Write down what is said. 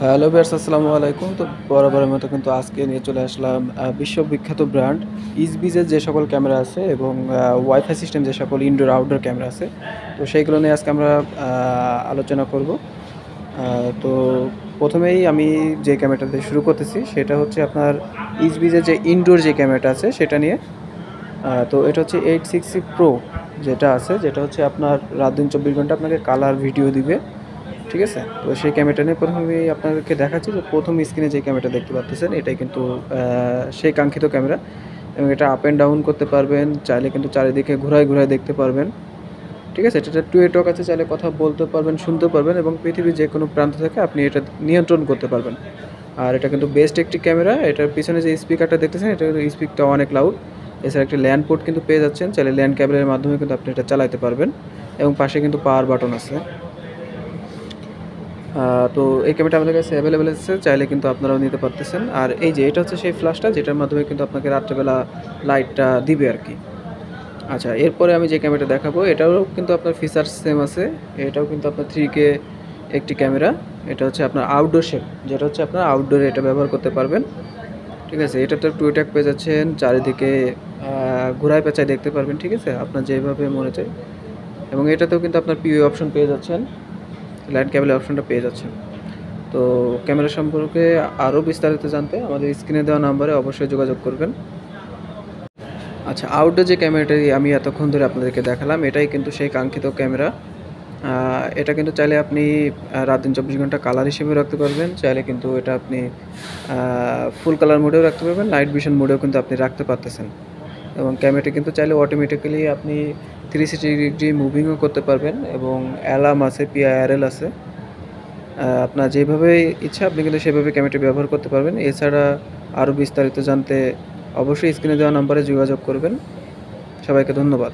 Hello viewers, আসসালামু আলাইকুম। তো বরাবরের মতো কিন্তু আজকে নিয়ে চলে আসলাম বিশ্ববিখ্যাত ব্র্যান্ড ইসবিজের যে সকল ক্যামেরা আছে এবং ওয়াইফাই সিস্টেম যে সকল ইনডোর আউটডোর ক্যামেরা আছে, তো সেইগুলো নিয়ে আজকে আমরা আলোচনা করব। তো প্রথমেই আমি যে ক্যামেরাটা দিয়ে শুরু করতেছি সেটা হচ্ছে আপনার ইসবিজের যে ইনডোর যে ক্যামেরাটা আছে সেটা নিয়ে। তো এটা হচ্ছে 860 প্রো যেটা আছে, যেটা হচ্ছে আপনার রাত দিন 24 ঘন্টা আপনাকে কালার ভিডিও দিবে। ঠিক আছে? তো সেই ক্যামেরাটা নিয়ে প্রথমেই আপনাদেরকে দেখাচ্ছি যে প্রথম স্ক্রিনে যে ক্যামেরাটা দেখতে পাচ্ছেন এটাই কিন্তু সেই কাঙ্ক্ষিত ক্যামেরা, এবং এটা আপ অ্যান্ড ডাউন করতে পারবেন, চাইলে কিন্তু চারিদিকে ঘুরায় ঘুরায় দেখতে পারবেন। ঠিক আছে? এটাতে টু এ টক আছে, চাইলে কথা বলতে পারবেন, শুনতে পারবেন, এবং পৃথিবীর যে কোনো প্রান্ত থেকে আপনি এটা নিয়ন্ত্রণ করতে পারবেন। আর এটা কিন্তু বেস্ট একটি ক্যামেরা। এটার পিছনে যে স্পিকারটা দেখতেছেন এটা কিন্তু স্পিকটা অনেক লাউড। এছাড়া একটি ল্যান্ড পোর্ট কিন্তু পেয়ে যাচ্ছেন, চাইলে ল্যান্ড কেবলের মাধ্যমে কিন্তু আপনি এটা চালাতে পারবেন, এবং পাশে কিন্তু পাওয়ার বাটন আছে। তো এই ক্যামেরাটা আমাদের কাছে অ্যাভেলেবেল আছে, চাইলে কিন্তু আপনারাও নিতে পারতেছেন। আর এই যে এটা হচ্ছে সেই ফ্ল্যাশটা যেটার মাধ্যমে কিন্তু আপনাকে রাত্রেবেলা লাইটটা দিবে আর কি। আচ্ছা, এরপরে আমি যে ক্যামেরাটা দেখাবো এটাও কিন্তু আপনার ফিচার্স সেম আছে। এটাও কিন্তু আপনার 3K একটি ক্যামেরা। এটা হচ্ছে আপনার আউটডোর শেপ, যেটা হচ্ছে আপনার আউটডোরে এটা ব্যবহার করতে পারবেন। ঠিক আছে? এটাতে টুইটাক পেয়ে যাচ্ছেন, চারিদিকে ঘোরায় পেঁচায় দেখতে পারবেন। ঠিক আছে? আপনার যেভাবে মনে চায়। এবং এটাতেও কিন্তু আপনার পিওই অপশন পেয়ে যাচ্ছেন, লাইট কেবলের অপশনটা পেয়ে যাচ্ছেন। তো ক্যামেরা সম্পর্কে আরও বিস্তারিত জানতে আমাদের স্ক্রিনে দেওয়া নাম্বারে অবশ্যই যোগাযোগ করবেন। আচ্ছা, আউটডোর যে ক্যামেরাটি আমি এতক্ষণ ধরে আপনাদেরকে দেখালাম এটাই কিন্তু সেই কাঙ্ক্ষিত ক্যামেরা। এটা কিন্তু চাইলে আপনি রাত দিন 24 ঘন্টা কালার হিসেবেও রাখতে পারবেন, চাইলে কিন্তু এটা আপনি ফুল কালার মোডেও রাখতে পারবেন, নাইট ভিশন মোডেও কিন্তু আপনি রাখতে পারতেছেন। এবং ক্যামেরাটি কিন্তু চাইলে অটোমেটিক্যালি আপনি 360 ডিগ্রি মুভিংও করতে পারবেন, এবং অ্যালার্ম আছে, পিআইআরএল আছে। আপনার যেভাবে ইচ্ছা আপনি কিন্তু সেভাবে ক্যামেরাটি ব্যবহার করতে পারবেন। এছাড়া আরও বিস্তারিত জানতে অবশ্যই স্ক্রিনে দেওয়া নাম্বারে যোগাযোগ করবেন। সবাইকে ধন্যবাদ।